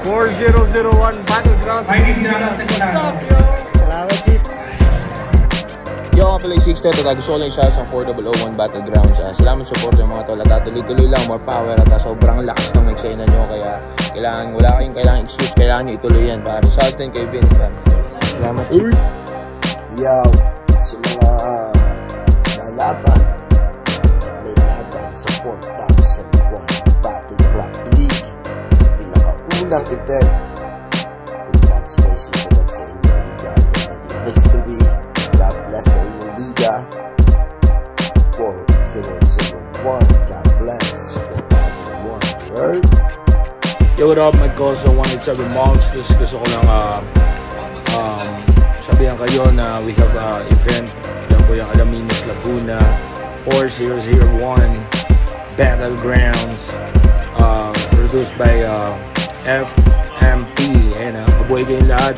4001 Battlegrounds. What's up, yo? Salamat, Chief. Yo, ako pala yung 610 at gusto ko lang isa sa 4001 Battlegrounds. Salamat sa support yung mga tol at tuloy-tuloy lang, more power at sobrang lakas ng eksena nyo. Kaya wala kayong kailangan excuse, kailangan nyo ituloy yan. Para sa atin kay Vince. Salamat, Chief. Yo, sa mga lalaban at may laban sa 4001 Battleground League sa pinakaunang event. Congratulations agad sa inyo. You guys are making history. God bless sa inyong liga. 4001. God bless. 4001. Word. Yo, what up, my cousin 187 Monsters. Gusto ko lang sabihan kayo na we have event. Yan po yung Alaminos, Laguna 4001 Battlegrounds, produced by FMP. Ayan, mabuhay kayong lahat.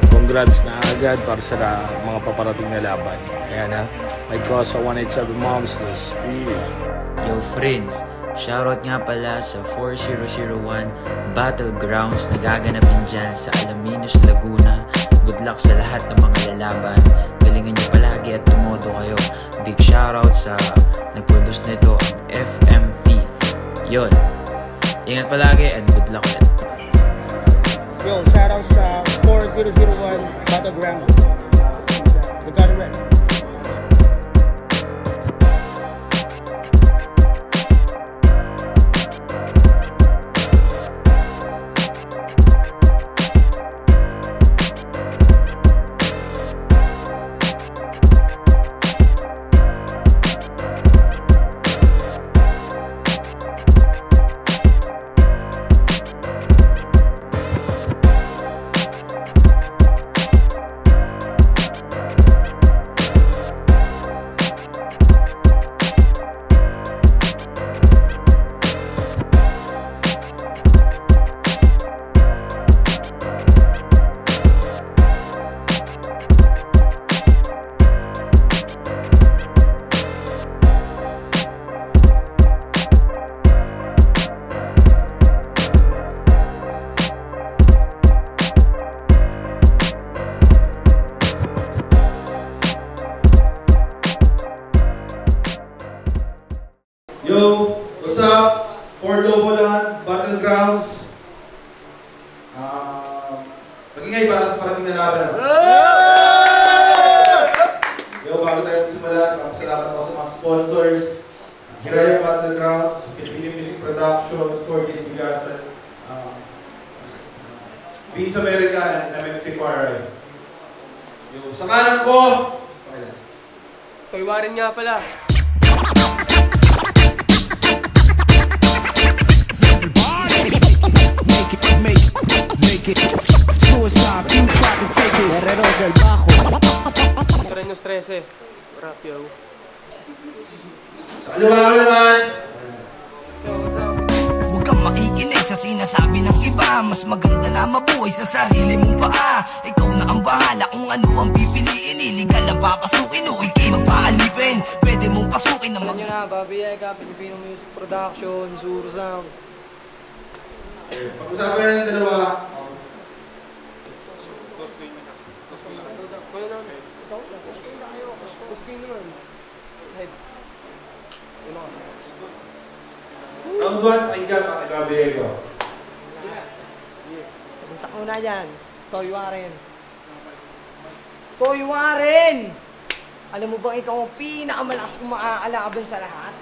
Congrats na agad para sa mga paparating na laban. Ayan, my cousin 187 Monsters. Yo friends, shoutout nga pala sa 4001 Battlegrounds na gaganapin dyan sa Alaminos, Laguna. Good luck sa lahat ng mga lalaban. Galingan nyo palagi at tumodo kayo. Big shoutout sa nag-produce nito, ang FMP. Yun. Ingat palagi and good luck ulit. Yo, shoutout sa 4001 Battlegrounds. We got it right. Yo, what's up? 4001 Battlegrounds. Magingay para sa parating na laban. Yo, bago tayo magsimula, salamat ako sa mga sponsors. Jiraya Battlegrounds, Filipino Music Production, Fortis Bigasan, Beans America, and MX-T4. Yo, sa kanan ko, Toywarin nga pala. Suicide, you try to take it. Guerrero del Bajo. Trenos 13. Rap, yo. sa kaliwa ko naman. Huwag kang makikinig sa sinasabi ng iba. Mas maganda na mabuhay sa sarili mong paa. Ikaw na ang bahala kung ano ang pipiliin. Illegal ang papasukin o ikay magpaalipin. Pwede mong pasukin na Alam nyo na, Bobby Eka, Filipino Music Production, Zuru Sound. Pag-usapan na ng dalawa. Round 1, pakinggan ang nagkabihin ko. Sabisak muna dyan. Toywarin. Toywarin! Alam mo bang ikaw ang pinakamalakas kong maaalaban sa lahat?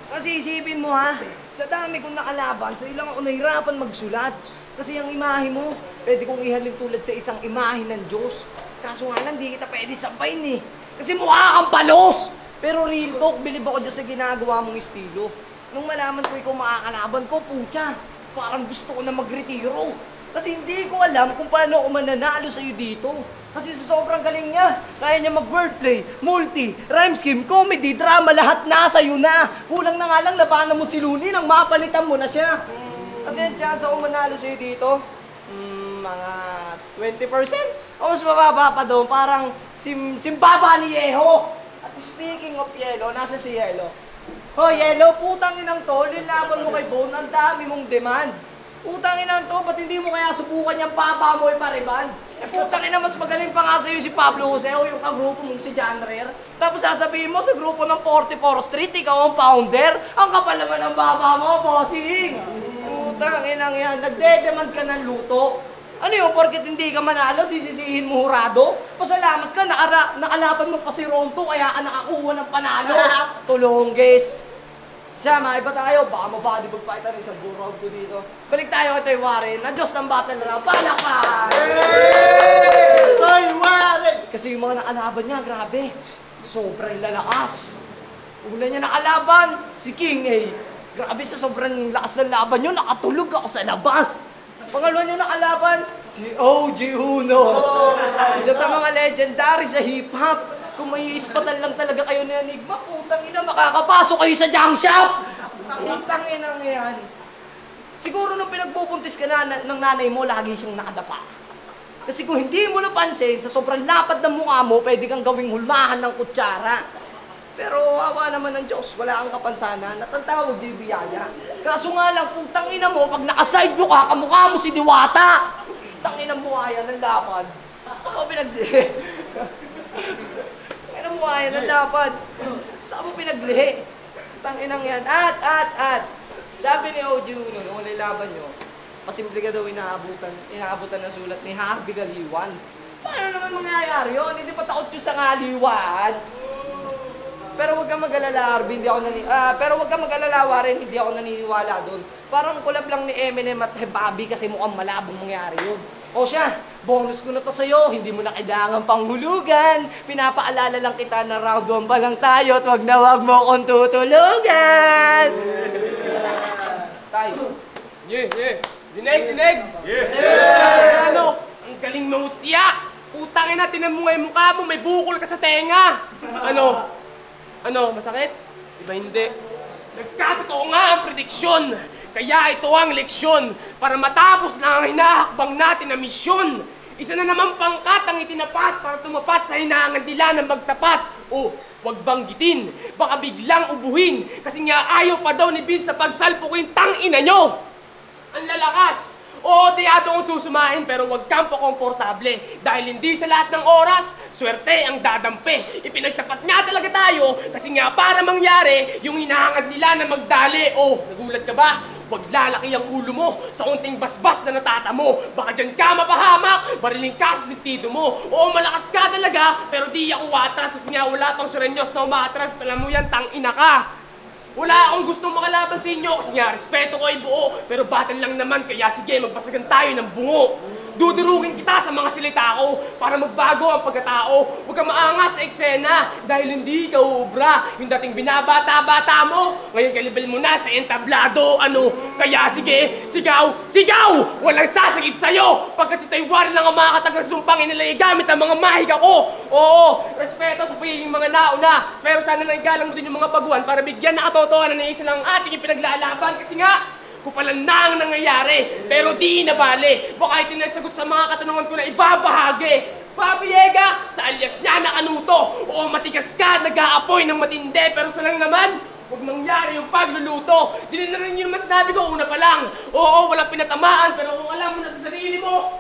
Kasi isipin mo ha, sa dami kong nakalaban, sa ilang ako nahirapan magsulat. Kasi ang imahe mo, pwede kong ihalin tulad sa isang imahe ng Diyos. Kaso nga lang, di kita pwede sabayin eh. Kasi mukha kang balos! Pero real talk, bilib ako dyan sa ginagawa mong estilo. Nung malaman ko ikaw makakalaban ko, putya, parang gusto ko na magretiro. Kasi hindi ko alam kung paano ako mananalo sa'yo dito. Kasi sa sobrang galing niya, kaya niya mag-wordplay, multi, rhyme scheme, comedy, drama, lahat nasa iyo na. Kulang na nga lang labanan mo si Luni nang mapalitan mo na siya. Kasi ang chance ako manalo sa'yo dito, mga 20%? O mas mababa pa doon, parang simbaba ni Yeho. At speaking of Yelo, nasa si Yelo. Hoy, Yelo, putang inang to, nilaban mo kay Bone, ang dami mong demand. Putang inang to, ba't hindi mo kaya subukan niyang papa mo ipariban? Putang ina, mas magaling pa nga sa'yo si Pablo Jose o yung kagrupo mong si John Rare. Tapos sasabihin mo sa grupo ng 44 Street, ikaw ang founder. Ang kapal naman ng baba mo, bossing. Putang inang yan, nagdedemand ka ng luto. Ano yun, porket hindi ka manalo, sisisihin mo hurado? Pasalamat ka, nakalaban mo pa si Ronto, kaya ka nakakuha ng panalo. Tulongges. Siya, maiba tayo, baka mabadibag pa ito rin sa burog ko dito. Balik tayo kay Toy Warren, na Diyos ng Battle Round, palakpan! Toy Warren! Kasi yung mga nakalaban niya, grabe, sobrang lalakas. Una niya nakalaban, si King A. Grabe sa sobrang lakas ng laban niyo, nakatulog ako sa labas. Pangalawa niya nakalaban, si OG Uno. Isa sa mga legendary sa hip-hop. Kung may ispatan lang talaga kayo ni Enigma, putang ina, makakapasok kayo sa junk shop! Putang ina yan. Siguro nung pinagbubuntis ka na ng nanay mo, lagi siyang nakadapa. Kasi kung hindi mo napansin, sa sobrang lapad ng mukha mo, pwede kang gawing hulmahan ng kutsara. Pero awa naman ng Diyos, wala kang kapansanan, natatawag di biyaya. Kaso nga lang, putang ina mo, pag naka-side view ka, kamukha mo si Diwata. Putang ina mo kaya ng lapad. Saan mo pinaglihi? Putang mo kaya ng lapad. Saan mo pinaglihi? Putang inang yan. At. Sabi ni OG Uno, nung wala laban nyo, pasimple ka daw inaabutan ng sulat ni Harvey Galiwan. Paano naman mangyayari yun? Hindi pa takot yung sa ngaliwan. Pero wag kang mag-alala, Arvin, Warren, hindi ako naniniwala doon. Parang kulab lang ni Eminem at Bobby kasi mukhang malabong mangyari yun. O siya, bonus ko na to sa'yo, hindi mo na kailangan panghulugan. Pinapaalala lang kita na round 1 pa lang tayo at wag na wag mo akong tutulugan. Tayo. Dinig! Ano? Ang galing mangutya! Putangin na, tinan mo nga yung mukha mo, may bukol ka sa tenga! Ano, masakit? Iba hindi. Nagkatotoo nga ang prediksyon. Kaya ito ang leksyon para matapos na ang hinahakbang natin na misyon. Isa na naman pangkat ang itinapat para tumapat sa hinahangan nila ng magtapat. O, wag banggitin, baka biglang ubuhin. Kasi nga ayaw pa daw ni Vince sa pagsalpukin, tangina nyo! Ang lalakas! Oo, diyado kong susumahin pero wag kang komportable. Dahil hindi sa lahat ng oras, swerte ang dadampi. Ipinagtapat nga talaga tayo kasi nga para mangyari yung hinahangad nila na magdali. Oh, nagulat ka ba? Wag lalaki ang ulo mo sa unting basbas na natata mo. Baka dyan ka mapahamak, bariling ka sa sentido mo. Oo, malakas ka talaga pero di ako atras kasi nga wala pang surenyos na umatras. Alam mo yan, tangina ka. Wala akong gustong makalaban sa inyo kasi nga respeto ko ay buo. Pero battle lang naman kaya sige magbasagan tayo ng bungo. Dudurugin kita sa mga silita ko para magbago ang pagkatao. Huwag kang maangas sa eksena dahil hindi ka uubra. Yung dating binabata-bata mo, ngayon kalibel mo na sa entablado. Ano? Kaya sige, sigaw! Walang sasagip sa'yo! Pagkat si Toy Warren lang ang makakatagang sumpang inilay gamit ang mga mahika ko. Oo, respeto sa pagiging mga nauna. Pero sana nanggalang mo din yung mga baguhan para bigyan na katotohanan na isa lang ang ating ipinaglalaban. Kasi nga, kupalan na ang nangyayari, pero di nabali. Baka itinasagot sa mga katanungan ko na ibabahagi. Pabiega, sa alias niya na kanuto. Oo, matigas ka, nag-aapoy ng matindi, pero sa lang naman, huwag mangyari yung pagluluto. Di na rin yung mas sinabi ko, una pa lang. Oo, walang pinatamaan, pero kung alam mo na sa sarili mo,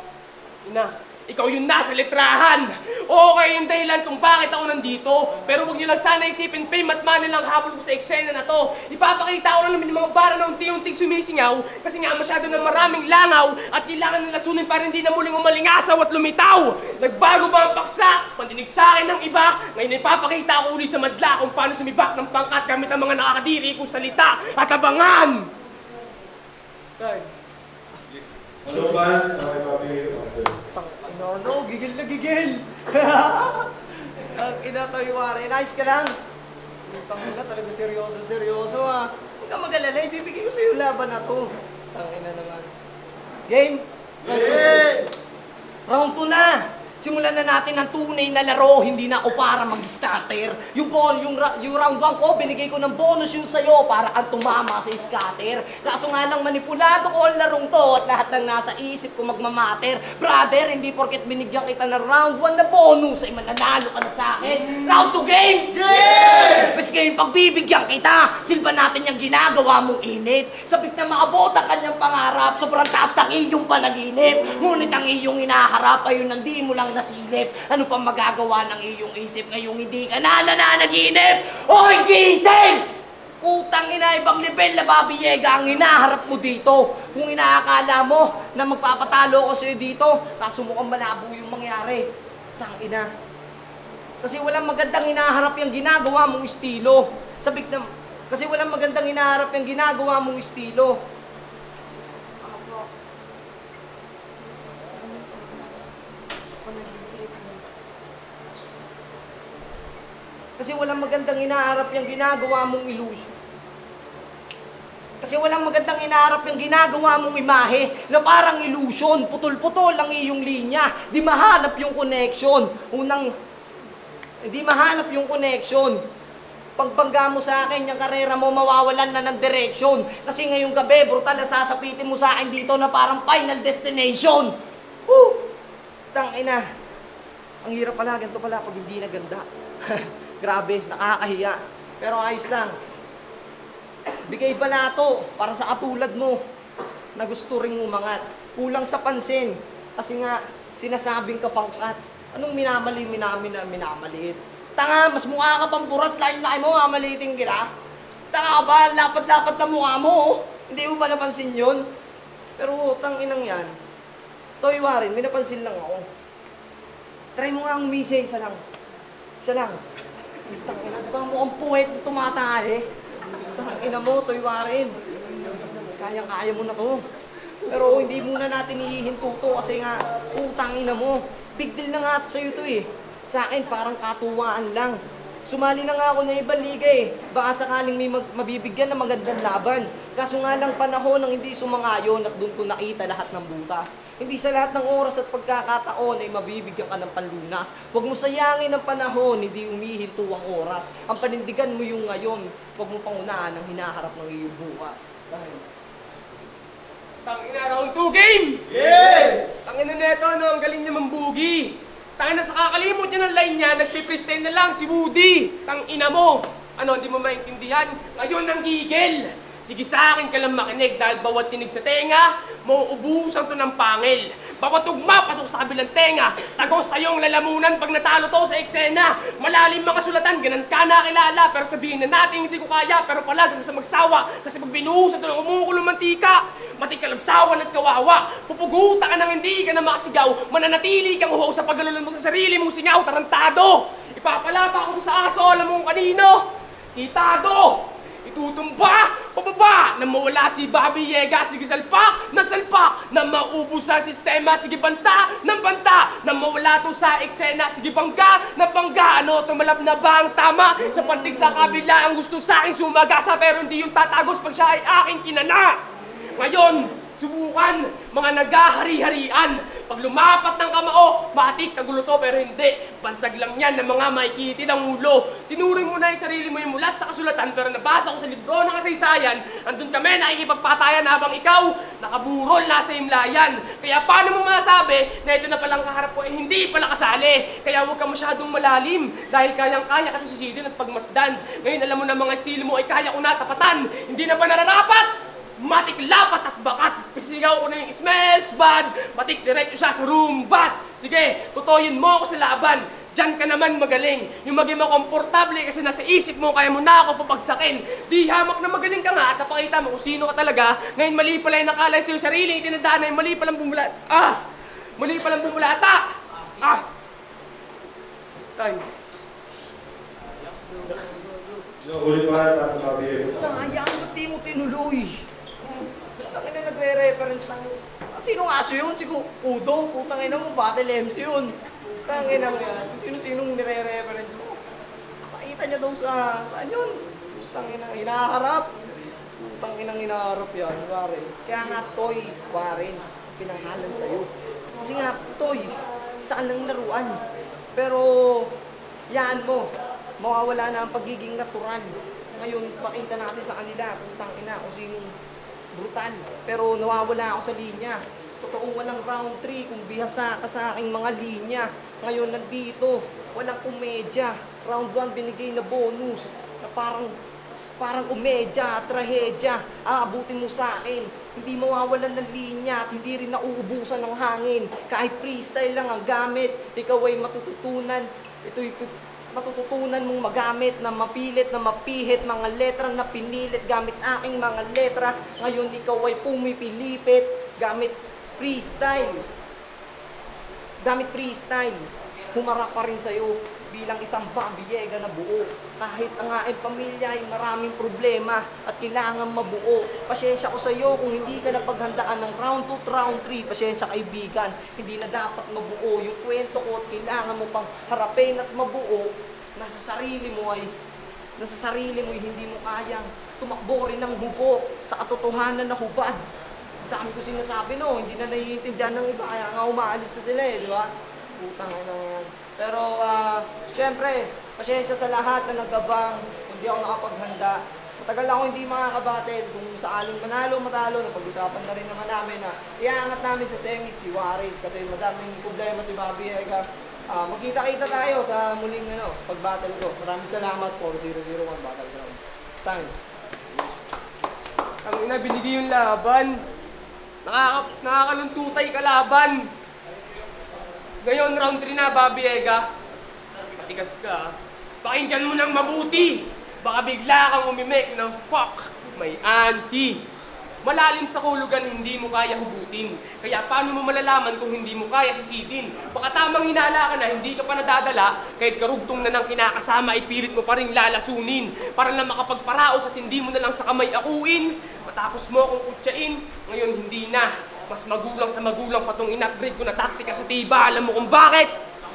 ikaw yung nasa letrahan. Oo, kayo yung dahilan kung bakit ako nandito. Pero huwag nyo lang sana isipin, fame at money lang habol ko sa eksena na to. Ipapakita ko lang naman yung mga bara na unti-unting sumisingaw. Kasi nga masyado ng maraming langaw at kailangan nila sunin para hindi na muling umalingasaw at lumitaw. Nagbago ba ang paksa? Pandinig sa akin ng iba. Ngayon ipapakita ko uli sa madla kung paano sumibak ng pangkat gamit ang mga nakakadiri kong salita at abangan. Ano ba? No, gigil na gigil! Ang ina Toy Warren, nice ka lang! Ang ina talaga seryoso ha! Huwag kang mag-alala, ibibigay ko sa'yo laban na to. Ang ina naman. Game? Round 2 na! Simulan na natin ang tunay na laro, hindi na ako para mag-starter. Yung round 1 ko, binigay ko ng bonus yung sa'yo para kang tumama sa scatter. Kaso nga lang manipulado ko ang larong to at lahat ng nasa isip ko magmamater. Brother, hindi porket binigyan kita ng round 1 na bonus ay mananalo ka na sa akin. Round 2 game! Yeah! Bes ngayon pagbibigyan kita, silba natin yung ginagawa mong init. Sabik na maabot ang kanyang pangarap, sobrang taas ng iyong panaginip. Ngunit ang iyong inaharap ay yun hindi mo lang nasilip. Ano pa magagawa ng iyong isip ngayong hindi ka na nananaginip? Hoy, gising! Utang ina, ibang level na Bobby Yega ang hinaharap mo dito. Kung inaakala mo na magpapatalo ko sa'yo dito, kaso mukhang malabo yung mangyari. Utang ina. Kasi walang magandang hinaharap yung ginagawa mong estilo. Kasi walang magandang hinaharap yung ginagawa mong estilo. Kasi walang magandang hinaharap yung ginagawa mong illusion. Kasi walang magandang hinaharap yung ginagawa mong imahe na parang illusion. Putol-putol ang iyong linya. Di mahanap yung connection. Di mahanap yung connection. Pagbangga mo sa akin, yung karera mo mawawalan na ng direction. Kasi ngayong gabi, brutal na sasapitin mo sa akin dito na parang final destination. Tangina. Ang hirap pala, ganito pala pag hindi na ganda. Grabe, nakakahiya. Pero ayos lang. Bigay balato para sa katulad mo na gusto ring umangat. Kulang sa pansin. Kasi nga, sinasabing kapangkat. Anong minamaliit? Tanga, mas mukha ka pang purat. Lain-lain mo, mamaliitin kita. Tanga ka ba? Lapat-lapat na mukha mo. Hindi mo ba napansin yun? Pero tanginang yan. Toy Warren, may napansin lang ako. Try mo nga ang umisi, isa lang. Isa lang. Tangina, di ba mukhang puwet na tumatahe? Tangina mo, Toy Warren. Kayang-kaya mo na to. Pero hindi muna natin ihihinto to kasi nga, tangina mo. Big deal na nga sa'yo to eh. Sa akin, parang katuwaan lang. Sumali na nga ako ng ibang liga eh. Baka sakaling may mabibigyan na magandang laban. Kaso nga lang panahon ng hindi sumangayon at doon ko nakita lahat ng butas. Hindi sa lahat ng oras at pagkakataon ay mabibigyan ka ng panlunas. Huwag mo sayangin ang panahon, hindi umihinto ang oras. Ang panindigan mo yung ngayon, huwag mo pangunahan ang hinaharap ng iyong bukas. Tangina, round 2 game! Yeah! Tangina neto, no? Ang galing niya mambugi. Tangina, sa kakalimot niya ng line niya, nagpipristine na lang si Woody. Tangina mo. Ano, hindi mo maintindihan? Ngayon ang gigil. Sige sa akin ka lang makinig dahil bawat tinig sa tenga, mauubusan to ng pangil. Bawat tugma, pasok sa kabilang tenga. Tagos sa'yong lalamunan pag natalo to sa eksena. Malalim mga sulatan, ganun ka nakilala. Pero sabihin na natin hindi ko kaya, pero palagi sa magsawa. Kasi pag binuhusan to ng umukulong mantika, matikalabsawan at kawawa. Pupuguta ka nang hindi ka na makasigaw. Mananatili kang uhaw sa paggalulan mo sa sarili mong singaw, tarantado. Ipapalata ko to sa aso, alam mo kanino? Kitado! Itutumba, pababa, na mawala si Bobby Yega, sige salpak, na maubos sa sistema, sige banta, na mawala to sa eksena, sige bangga, ano, tumalab na ba ang tama, sa pantig sa kabila, ang gusto sa akin sumagasa, pero hindi yung tatagos pag siya ay aking kinana. Ngayon, subukan, mga naghahari-harian. Pag lumapat ng kamao, matik kagulo to pero hindi. Bansag lang yan ng mga maikitid ang ulo. Tinuring mo na yung sarili mo yung mula sa kasulatan pero nabasa ko sa libro ng kasaysayan, andun kami nakikipagpatayan habang ikaw nakaburol nasa imlayan. Kaya paano mo masabi na ito na palang kaharap ko ay hindi pala kasali? Kaya huwag ka masyadong malalim dahil kayang-kaya ka to sisidin at pagmasdan. Ngayon alam mo na mga estilo mo ay kaya ko natapatan. Hindi na pa nararapat. Matik lapat at bakat. Pisigaw ko na yung smells bad. Matik diretso siya sa room bat. Sige, tutoyin mo ako sa laban. Diyan ka naman magaling. Yung maging makomportable kasi nasa isip mo kaya mo na ako papagsakin. Di hamak na magaling ka nga at napakita mo kung sino ka talaga. Ngayon mali pala yung nakalay sa'yo sarili. Itinadaan na yung mali palang bumulata. Mali palang bumulata. Time. Ulit pa rin sabi. Sayang, ba't di mo tinuloy? Putang ina nagre-reference ng... Sinong aso yun? Si Kudo? Putang ina mo, Battle MC yun. Putang ina mo yan. Sino-sinong nire-reference mo? Nakita niya daw sa... Saan yun? Putang ina, hinaharap. Putang ina hinaharap yan, Warren. Kaya nga, Toy, Warren, pinanghalan sa'yo. Kasi nga, Toy, sa kanilang laruan. Pero, yan mo, mawawala na ang pagiging natural. Ngayon, pakita natin sa kanila kung tangina kung sinong brutal. Pero nawawala ako sa linya. Totoong walang round 3 kung bihasa ka sa aking mga linya. Ngayon, nandito, walang komedya. Round 1 binigay na bonus na parang komedya, trahedya. Aabutin mo sa akin. Hindi mawawalan ng linya at hindi rin nauubusan ng hangin. Kahit freestyle lang ang gamit, ikaw ay matututunan. Ito'y matututunan mong magamit na mapilit, na mapihit, mga letrang na pinilit gamit aking mga letra. Ngayon ikaw ay pumipilipit gamit freestyle. Gamit freestyle. Humarap pa rin sa'yo bilang isang Bobby Yega na buo. Kahit ang aking pamilya ay maraming problema at kailangan mabuo. Pasyensya ko sa iyo kung hindi ka napaghandaan ng round 2 at round 3. Pasyensya kaibigan, hindi na dapat mabuo yung kwento ko at kailangan mo pang harapin at mabuo. Nasa sarili mo ay hindi mo kayang tumakbo rin ng hubo sa katotohanan na hubad. Dami ko sinasabi no, hindi na naiintindihan ng iba kaya nga umaalis na sila di ba? Putang ina yan. Pero, syempre, pasyensya sa lahat na nagabang, hindi ako nakapaghanda. Matagal ako hindi makakabattle. Kung saaling manalo, matalo, napag-usapan na rin naman namin na iaangat namin sa semi si Warid kasi madaming problema si Bobby Yega. Magkita-kita tayo sa muling pag-battle ko. Maraming salamat po, 001 Battlegrounds. Time. Ang ina, binigay yung laban. Nakakaluntutay kalaban. Ngayon, round 3 na, Bobby Yega. Matigas ka. Pakinggan mo ng mabuti. Baka bigla kang umimik ng fuck, may auntie. Malalim sa kulugan, hindi mo kaya hugutin. Kaya paano mo malalaman kung hindi mo kaya sisitin? Baka tamang hinala ka na, hindi ka pa nadadala. Kahit karugtong na ng kinakasama, ipilit mo pa rin lalasunin. Para lang makapagparaos at hindi mo na lang sa kamay akuin. Matapos mo akong kutsain, ngayon hindi na. Mas magulang sa magulang pa tong in-upgrade ko na taktika sa tiba. Alam mo kung bakit?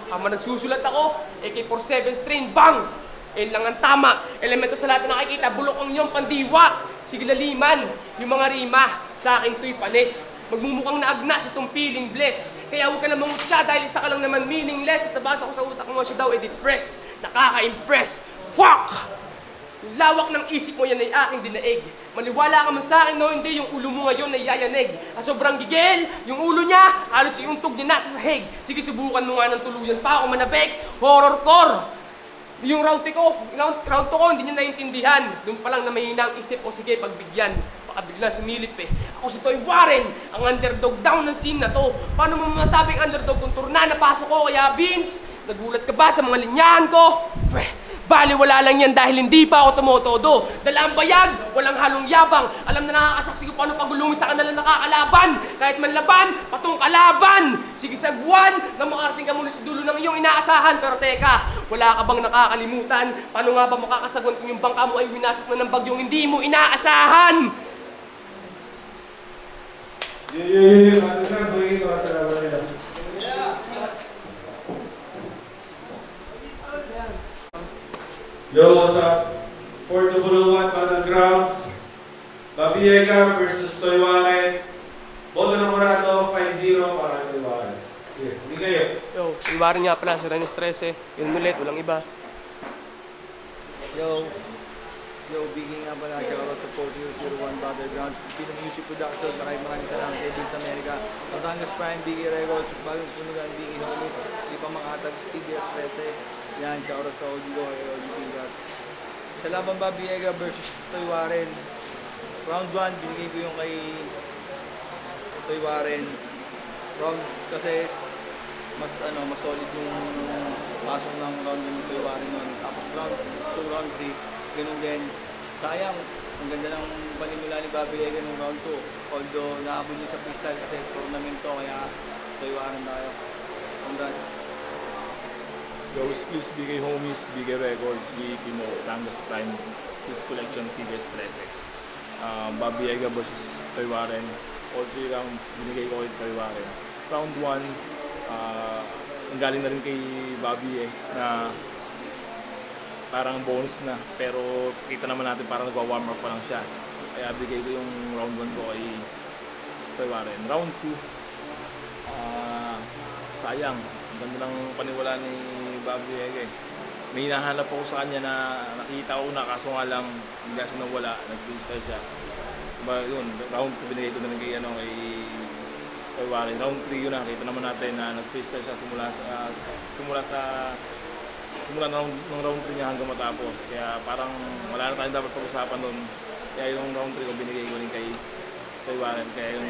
Tama nagsusulat ako, AK-47 strain, bang! Yan lang ang tama. Elemento sa lahat na nakikita, bulok ang iyong pandiwa. Sige laliman, yung mga rima, sa akin to'y panis. Magmumukhang naagna sa itong feeling bless. Kaya huwag ka na mangutya dahil isa ka lang naman meaningless. At nabasa ko sa utak mo siya daw, depress. Nakaka-impress. Fuck! Yung lawak ng isip mo yan ay aking dinaig. Maniwala ka man sa akin, no? Hindi, yung ulo mo ngayon ay yayanig. Sobrang gigil, yung ulo niya, halos yung tug niya nasa sahig. Sige, subukan mo nga ng tuluyan pa ako manabik. Horrorcore! Yung round 2 ko, hindi niya naiintindihan. Doon pa lang na mahina ang isip, o sige, pagbigyan. Baka bigla sumilip eh. Ako si Toy Warren, ang underdog down ng scene na to. Paano mo masabing underdog kung turna na pasok ko? Kaya Vince, nagulat ka ba sa mga linyahan ko? Bali, wala lang yan dahil hindi pa ako tumotodo. Dala ang bayag, walang halong yabang. Alam na nakakasaksi ko paano pagulungin sa kanila nakakalaban. Kahit manlaban, patong kalaban. Sige, sagwan, na makarating ka muna sa dulo ng iyong inaasahan. Pero teka, wala ka bang nakakalimutan? Paano nga ba makakasagwan kung yung bangka mo ay winasok na ng bagyong hindi mo inaasahan? Yo, what's up? 401 Battlegrounds. Bobby Yega versus Toy Warren. Boto ng Morado, 5-0 para Toy Warren. Sige, hindi kayo. Yo, si Warren nga pala, si Renes 13. Yun ulit, walang iba. Yo, Biggie nga pala, shoutout sa 4001 Battlegrounds, Filipino Music Production, maraming salamat sa Edwin sa Amerika, Batangas Prime, Biggie Records, bagong susunugan, Biggie Homies, di pa makatag, TBS 13, yan, shoutout sa OG Pingas. Sa laban Bobby Yega versus Toy Warren, round 1, binigay ko yung kay Toy Warren, kasi mas solid yung pasok ng round ng Toy Warren nun, tapos round 2, round 3, ganun din. Sayang, ang ganda ng panimula ni Bobby Yega ng round 2. Although, nahabol niya sa freestyle kasi tournament to, kaya Toy Warren tayo. Congrats. Yo, Skills, Bigay Homies, Bigay Records, BEP mo, Batangas Prime, Skills Collection, TBS 13. Bobby Yega versus Toy Warren. All 3 rounds, binigay ko kay Toy Warren. Round 1, ang galing na rin kay Bobby na parang bonus na, pero kita naman natin parang nagwa-warm up pa lang siya. Kaya bigay ko yung round 1 ko kay Toy Warren. Round 2, sayang, Ang ganda ng paniwala ni Bobby Vega eh. May hinahanap ako sa kanya na nakita ko na, kaso nga lang hindi siya nawala, nag-freestyle siya. Diba yun, round 2 binigay ko na lang kay Warren. Round 3 yun, nakita naman natin na nag-freestyle siya simula ng round 3 niya hanggang matapos. Kaya parang wala na tayong dapat pag-usapan nun. Kaya yung round 3 ko binigay ko rin kay Warren. Kaya yung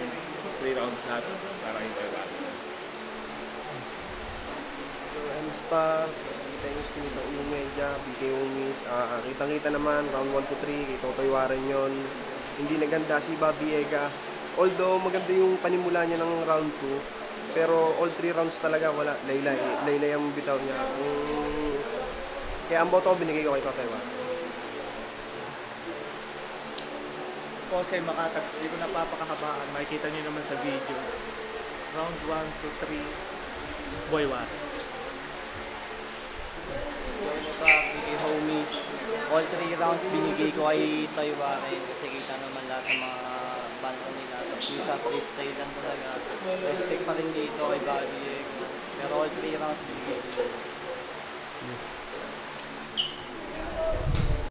3 rounds lahat para kay Warren. Star, kita yung skin nito Umedya, BK Umis, kitang-kita naman, round 1 to 3, kay Totoy Warren yun. Hindi naganda si Bobby Vega. Although maganda yung panimula niya ng round 2, pero all 3 rounds talaga wala. Laylay ang bitaw niya. Kaya ang boto ko binigay ko kay Totoy Warren. Jose Macatax, hindi ko napapakahabaan. Makikita niyo naman sa video. Round 1 to 3, Boy Warren. Sa BK Homies, all 3 rounds binigay ko kay Toy Warren kasi kita naman lahat ng mga banda nila. Tapos yung sa freestyle lang talaga. Respect pa rin dito kay Bobby Vega. Pero all 3 rounds binigay ko.